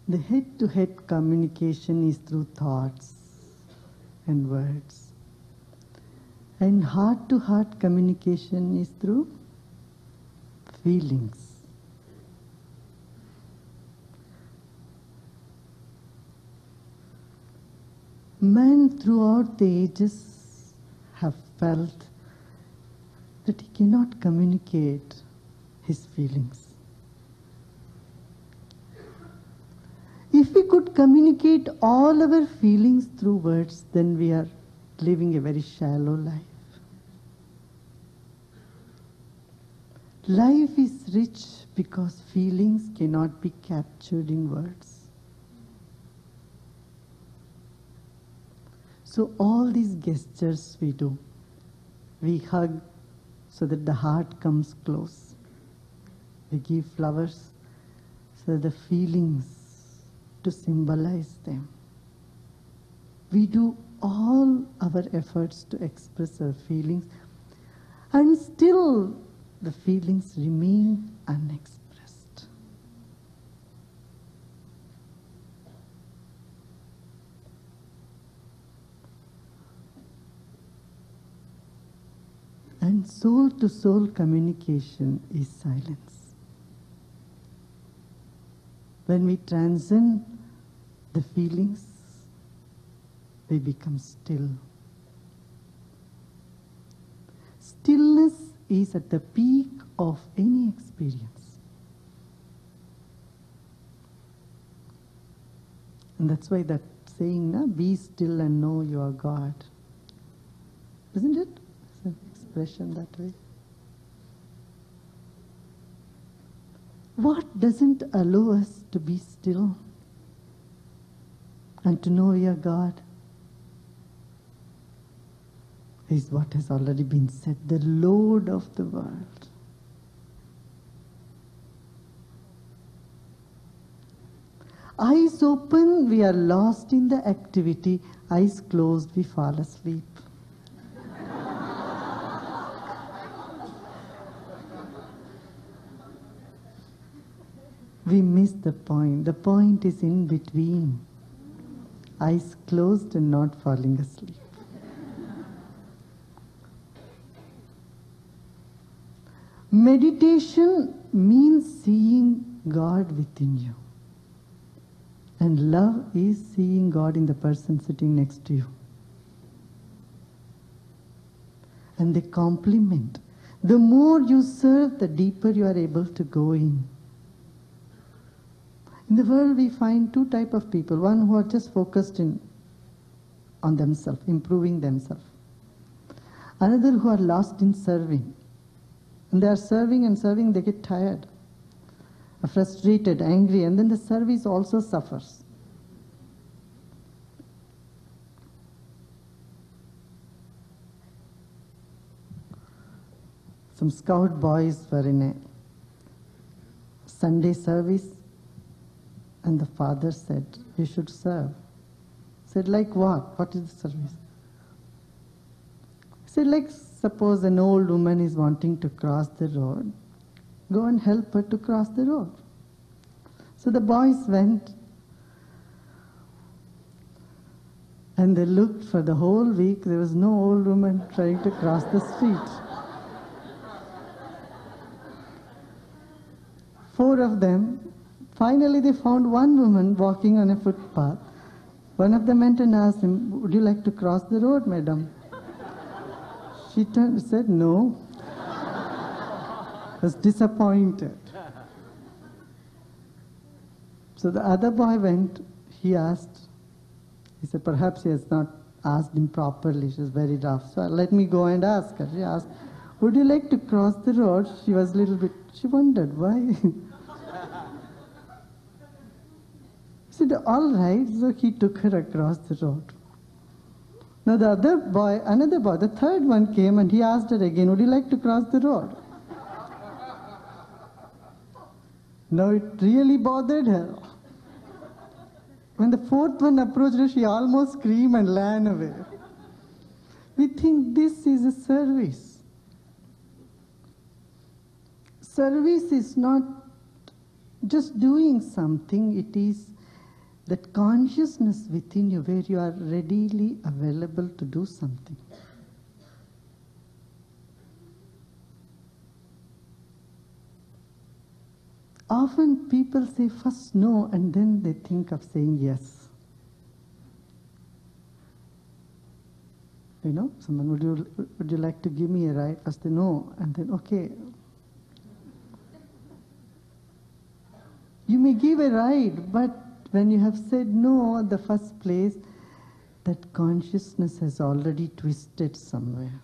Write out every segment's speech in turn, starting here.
The head-to-head communication is through thoughts and words. And heart-to-heart communication is through feelings. Man throughout the ages have felt that he cannot communicate his feelings. If we could communicate all our feelings through words, then we are living a very shallow life. Life is rich because feelings cannot be captured in words. So all these gestures we do, we hug so that the heart comes close. We give flowers so that the feelings to symbolize them. We do all our efforts to express our feelings, and still the feelings remain unexpressed. And soul-to-soul communication is silence. When we transcend the feelings, we become still. Stillness is at the peak of any experience. And that's why that saying, be still and know you are God. Isn't it? It's an expression that way. What doesn't allow us to be still and to know we are God is what has already been said, the load of the world. Eyes open, we are lost in the activity. Eyes closed, we fall asleep. We miss the point. The point is in between. Eyes closed and not falling asleep. Meditation means seeing God within you. And love is seeing God in the person sitting next to you. And they complement. The more you serve, the deeper you are able to go in. In the world, we find two types of people. One who are just focused on themselves, improving themselves. Another who are lost in serving. And they are serving and serving, they get tired, frustrated, angry, and then the service also suffers. Some scout boys were in a Sunday service, and the father said, "You should serve." Said, "Like what? What is the service?" Said, "Like suppose an old woman is wanting to cross the road, go and help her to cross the road." So the boys went, and they looked for the whole week. There was no old woman trying to cross the street. 4 of them. Finally, they found one woman walking on a footpath. One of them went and asked him, "Would you like to cross the road, madam?" She said, "No." Was disappointed. So the other boy went, he asked, he said, perhaps he has not asked him properly, she's very rough. So let me go and ask her. She asked, "Would you like to cross the road?" She was a little bit, she wondered, why? He said, "All right." So he took her across the road. Now the other boy, another boy, the third one came and he asked her again, "Would you like to cross the road?" Now it really bothered her. When the fourth one approached her, she almost screamed and ran away. We think this is a service. Service is not just doing something, it is that consciousness within you where you are readily available to do something. Often people say first no and then they think of saying yes. You know, someone, would you like to give me a ride? First they no, and then okay. You may give a ride, but when you have said no in the first place, that consciousness has already twisted somewhere.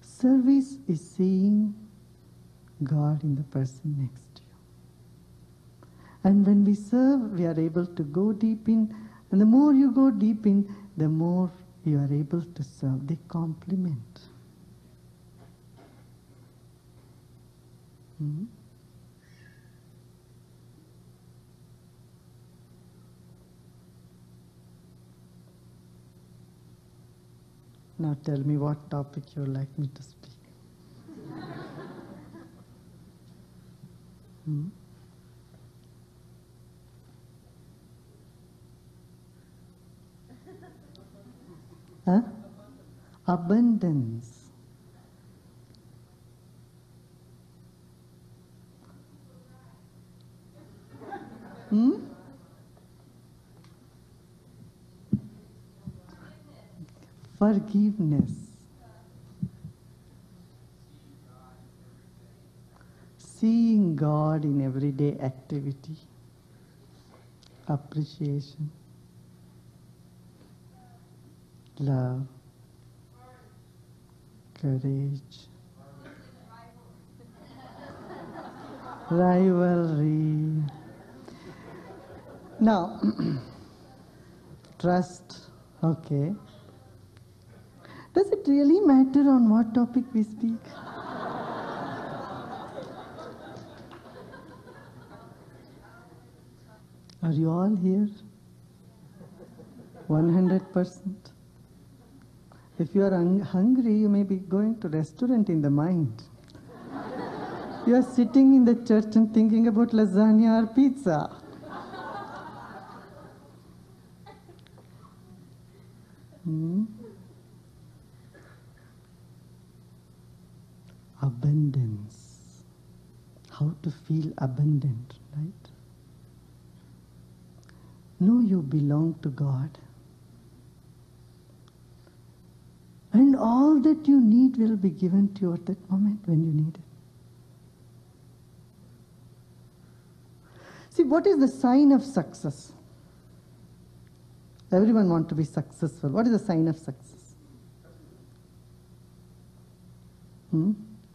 Service is seeing God in the person next to you. And when we serve, we are able to go deep in, and the more you go deep in, the more you are able to serve. They complement. Now tell me what topic you would like me to speak. Huh? Abundance. Forgiveness. Seeing God in everyday activity. Appreciation. Love. Courage. Rivalry. Now, trust. Okay. Does it really matter on what topic we speak? Are you all here? 100%? If you are hungry, you may be going to restaurant in the mind. You are sitting in the church and thinking about lasagna or pizza. Abundance. How to feel abundant, right? Know you belong to God. And all that you need will be given to you at that moment when you need it. See, what is the sign of success? Everyone wants to be successful. What is the sign of success?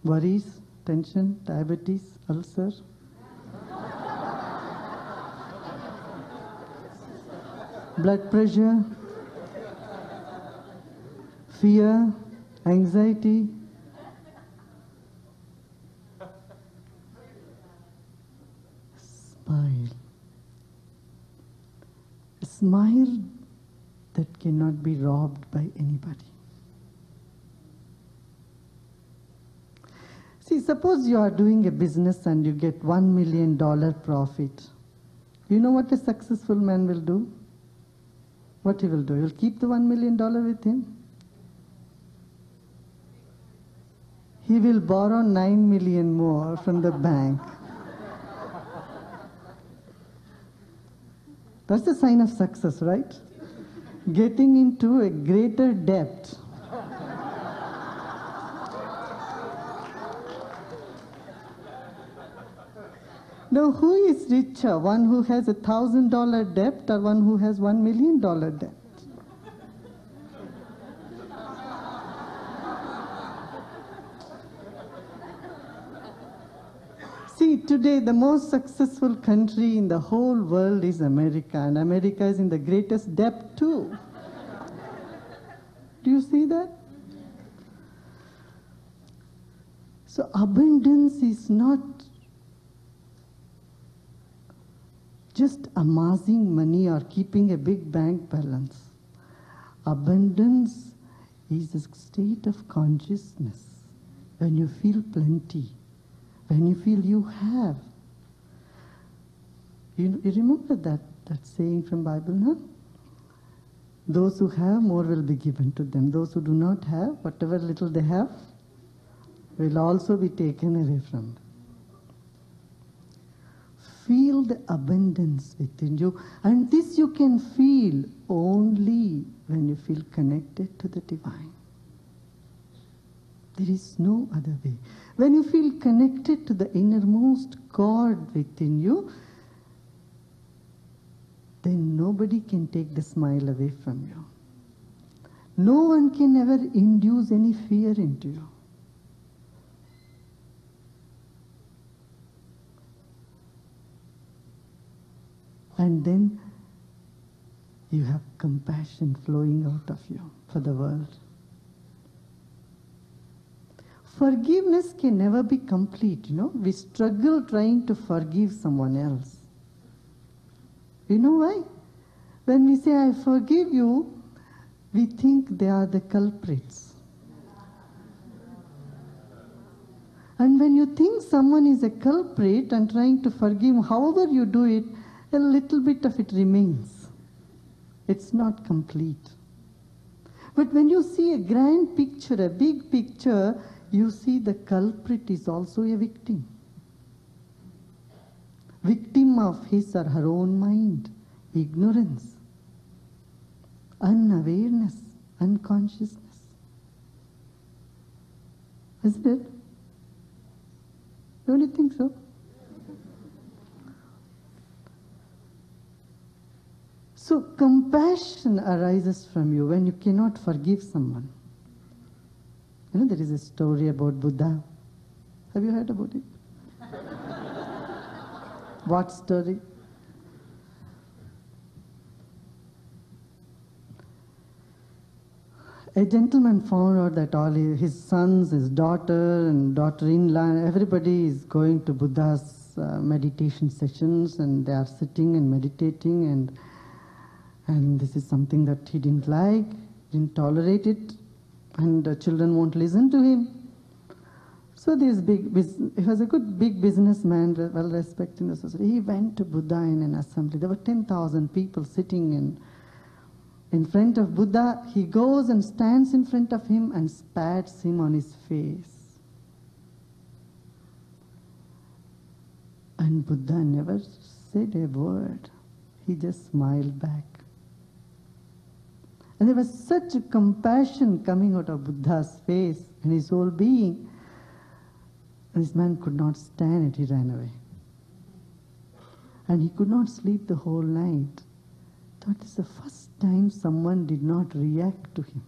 Worries, tension, diabetes, ulcer. Blood pressure, fear, anxiety. Smile. A smile that cannot be robbed by anybody. See, suppose you are doing a business and you get $1 million profit. You know what a successful man will do? What he will do? He will keep the $1 million with him. He will borrow 9 million more from the bank. That's the sign of success, right? Getting into a greater debt. Now, who is richer? One who has $1,000 debt or one who has $1 million debt? See, today the most successful country in the whole world is America, and America is in the greatest debt too. Do you see that? So abundance is not just amassing money or keeping a big bank balance. Abundance is a state of consciousness when you feel plenty, when you feel you have. You remember that saying from Bible, no? Those who have, more will be given to them. Those who do not have, whatever little they have, will also be taken away from them. Feel the abundance within you. And this you can feel only when you feel connected to the divine. There is no other way. When you feel connected to the innermost God within you, then nobody can take the smile away from you. No one can ever induce any fear into you. And then you have compassion flowing out of you for the world. Forgiveness can never be complete, you know. We struggle trying to forgive someone else. You know why? When we say, I forgive you, we think they are the culprits. And when you think someone is a culprit and trying to forgive him, however you do it, a little bit of it remains. It's not complete. But when you see a grand picture, a big picture, you see the culprit is also a victim. Victim of his or her own mind, ignorance, unawareness, unconsciousness. Isn't it? Don't you think so? So compassion arises from you when you cannot forgive someone. You know, there is a story about Buddha. Have you heard about it? What story? A gentleman found out that all his sons, his daughter and daughter-in-law, everybody is going to Buddha's meditation sessions, and they are sitting and meditating, and this is something that he didn't like, didn't tolerate it, and the children won't listen to him. So he was a good big businessman, well respected in the society. He went to Buddha in an assembly. There were 10,000 people sitting in front of Buddha. He goes and stands in front of him and spats him on his face. And Buddha never said a word. He just smiled back. And there was such a compassion coming out of Buddha's face and his whole being. And this man could not stand it, he ran away. And he could not sleep the whole night. That is the first time someone did not react to him.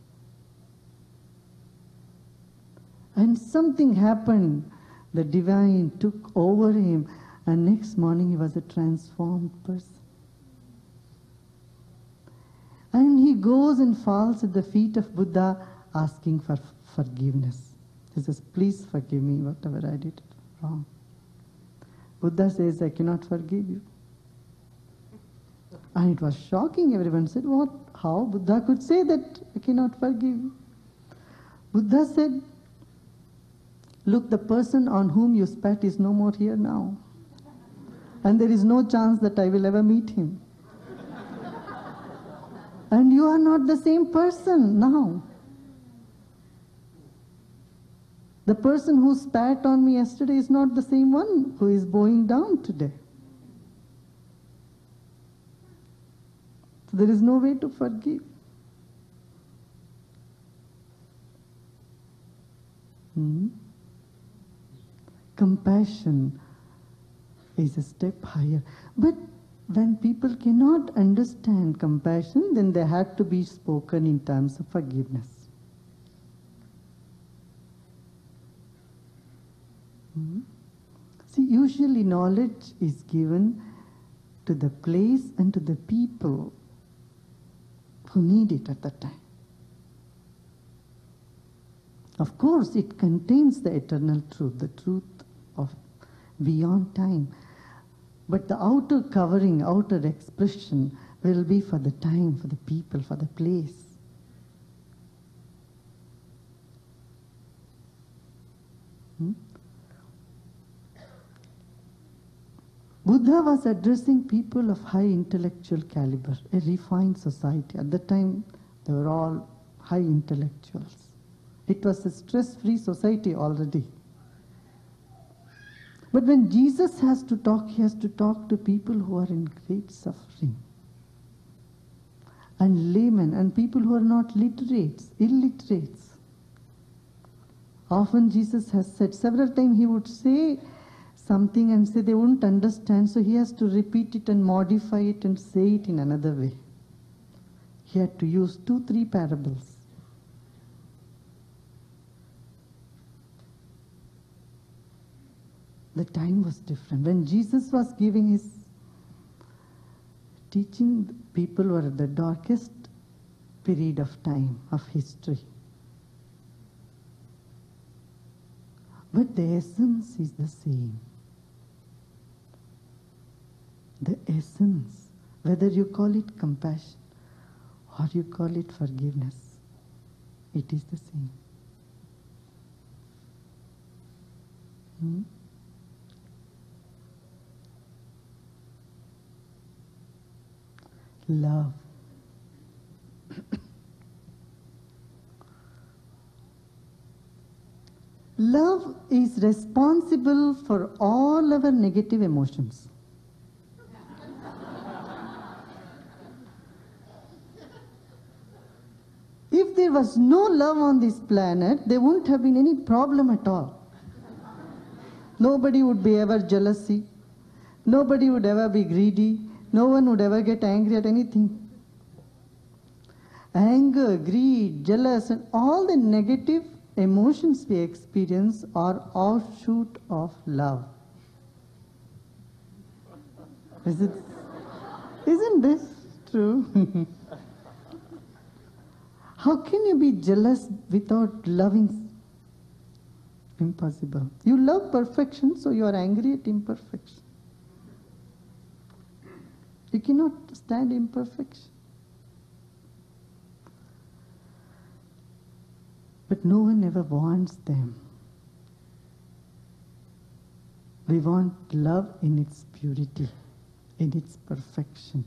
And something happened. The divine took over him, and next morning he was a transformed person. And he goes and falls at the feet of Buddha asking for forgiveness. He says, please forgive me whatever I did wrong. Buddha says, I cannot forgive you. And it was shocking. Everyone said, what? How? Buddha could say that I cannot forgive you. Buddha said, look, the person on whom you spat is no more here now. And there is no chance that I will ever meet him. And you are not the same person now. The person who spat on me yesterday is not the same one who is bowing down today. So there is no way to forgive. Compassion is a step higher. But when people cannot understand compassion, then they have to be spoken in terms of forgiveness. See, usually knowledge is given to the place and to the people who need it at that time. Of course, it contains the eternal truth, the truth of beyond time. But the outer covering, outer expression will be for the time, for the people, for the place. Buddha was addressing people of high intellectual caliber, a refined society. At the time, they were all high intellectuals. It was a stress-free society already. But when Jesus has to talk, he has to talk to people who are in great suffering. And laymen and people who are not literates, illiterates. Often Jesus has said, several times he would say something and say they won't understand, so he has to repeat it and modify it and say it in another way. He had to use 2-3 parables. The time was different. When Jesus was giving his teaching, people were at the darkest period of time, of history. But the essence is the same. The essence, whether you call it compassion or you call it forgiveness, it is the same. Love. Love is responsible for all our negative emotions. If there was no love on this planet, there wouldn't have been any problem at all. Nobody would be ever jealousy. Nobody would ever be greedy. No one would ever get angry at anything. Anger, greed, jealous, and all the negative emotions we experience are offshoot of love. Isn't this true? How can you be jealous without loving? Impossible. You love perfection, so you are angry at imperfection. You cannot stand imperfection. But no one ever wants them. We want love in its purity, in its perfection.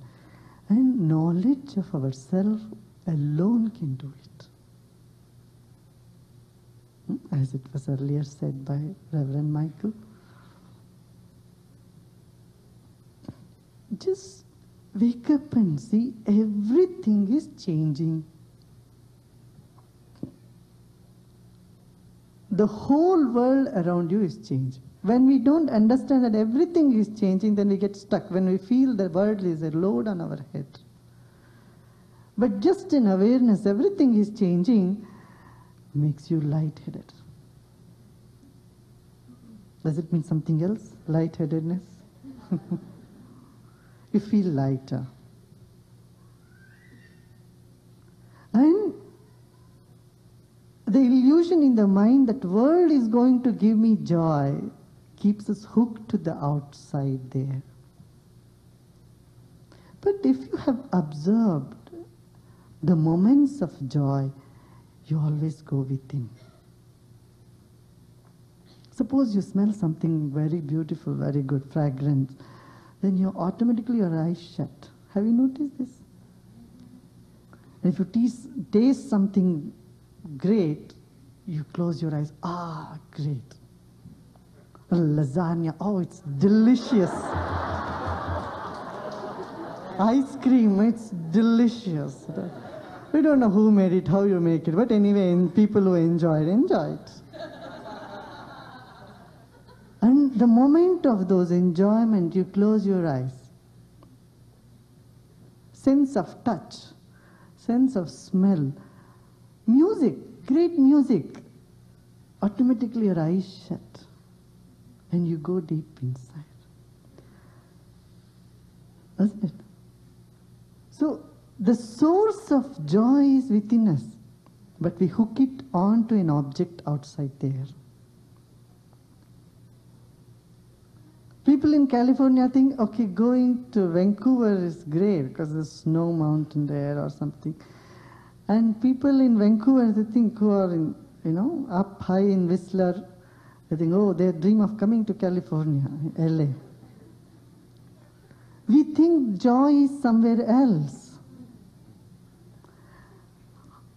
And knowledge of ourselves alone can do it. As it was earlier said by Reverend Michael. Just wake up and see everything is changing. The whole world around you is changing. When we don't understand that everything is changing, then we get stuck. When we feel the world is a load on our head. But just in awareness, everything is changing, makes you lightheaded. Does it mean something else? Lightheadedness? You feel lighter. And the illusion in the mind that world is going to give me joy keeps us hooked to the outside there. But if you have observed the moments of joy, you always go within. Suppose you smell something very beautiful, very good, fragrance, then you automatically your eyes shut. Have you noticed this? And if you taste something great, you close your eyes. Ah, great. Lasagna, oh, it's delicious. Ice cream, it's delicious. We don't know who made it, how you make it, but anyway, people who enjoy it. And the moment of those enjoyment, you close your eyes. Sense of touch, sense of smell, music, great music. Automatically your eyes shut and you go deep inside. Isn't it? So the source of joy is within us, but we hook it onto an object outside there. People in California think, okay, going to Vancouver is great because there's snow mountain there or something. And people in Vancouver, they think, who are in, up high in Whistler, they think, oh, they dream of coming to California, LA. We think joy is somewhere else.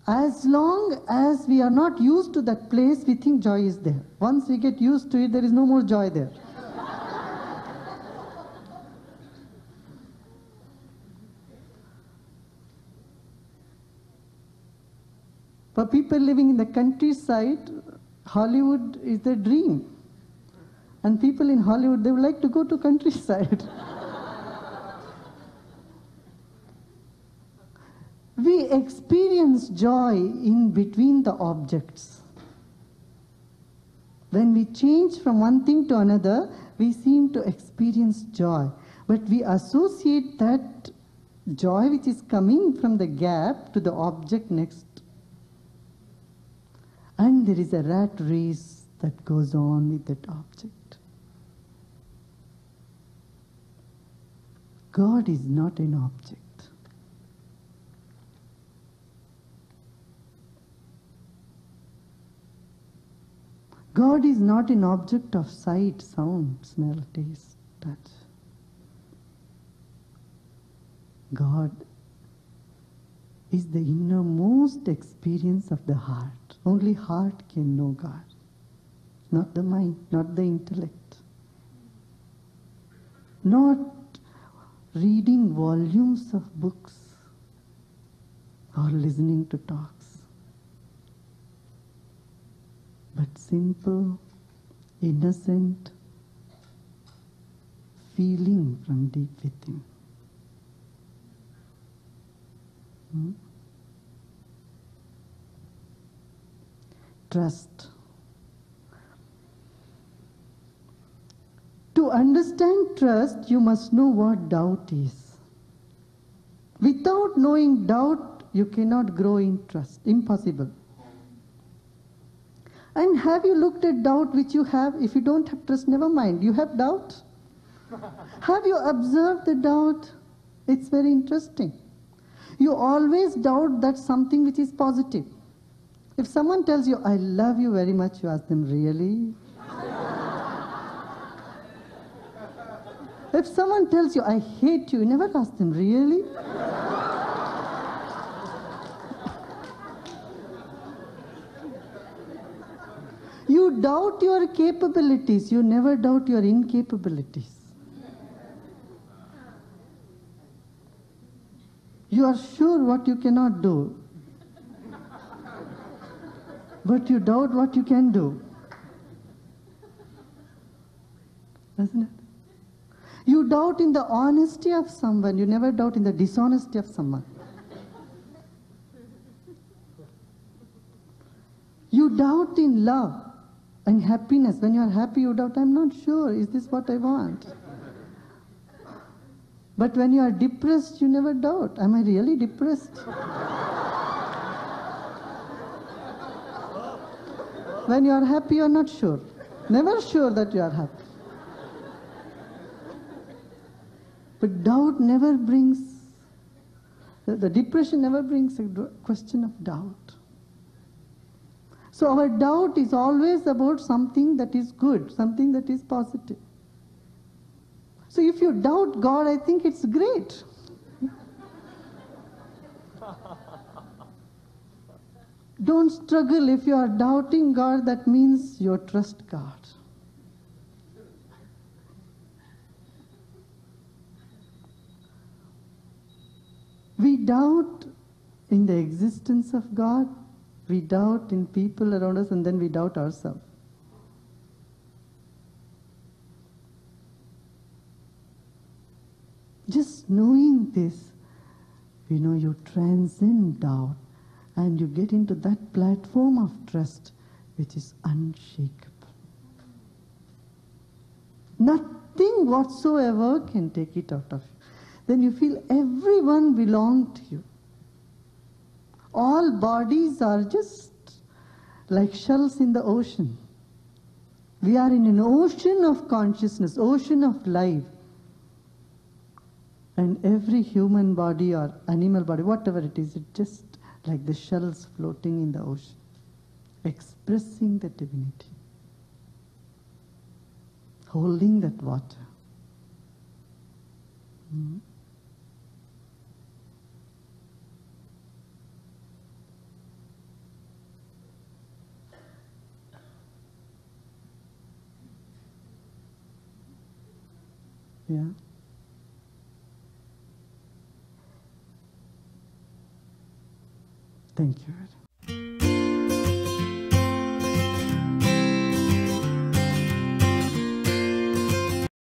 As long as we are not used to that place, we think joy is there. Once we get used to it, there is no more joy there. For people living in the countryside, Hollywood is their dream. And people in Hollywood, they would like to go to countryside. We experience joy in between the objects. When we change from one thing to another, we seem to experience joy. But we associate that joy which is coming from the gap to the object next. And there is a rat race that goes on with that object. God is not an object. God is not an object of sight, sound, smell, taste, touch. God is the innermost experience of the heart. Only heart can know God, not the mind, not the intellect. Not reading volumes of books or listening to talks, but simple, innocent feeling from deep within. Trust. To understand trust, you must know what doubt is. Without knowing doubt, you cannot grow in trust. Impossible. And have you looked at doubt which you have? If you don't have trust, never mind. You have doubt. Have you observed the doubt? It's very interesting. You always doubt that something which is positive. If someone tells you, I love you very much, you ask them, really? If someone tells you, I hate you, you never ask them, really? You doubt your capabilities, you never doubt your incapabilities. You are sure what you cannot do, but you doubt what you can do. Isn't it? You doubt in the honesty of someone, you never doubt in the dishonesty of someone. You doubt in love and happiness. When you are happy, you doubt, I'm not sure, is this what I want? But when you are depressed, you never doubt, am I really depressed? When you are happy, you are not sure. Never sure that you are happy. But doubt never brings, the depression never brings a question of doubt. So our doubt is always about something that is good, something that is positive. So if you doubt God, I think it's great. Don't struggle. If you are doubting God, that means you trust God. We doubt in the existence of God, we doubt in people around us, and then we doubt ourselves. Just knowing this, you know, you transcend doubt and you get into that platform of trust which is unshakable. Nothing whatsoever can take it out of you. Then you feel everyone belongs to you. All bodies are just like shells in the ocean. We are in an ocean of consciousness, ocean of life. And every human body or animal body, whatever it is, it's just like the shells floating in the ocean, expressing the divinity, holding that water. Mm. Yeah. Thank you very much.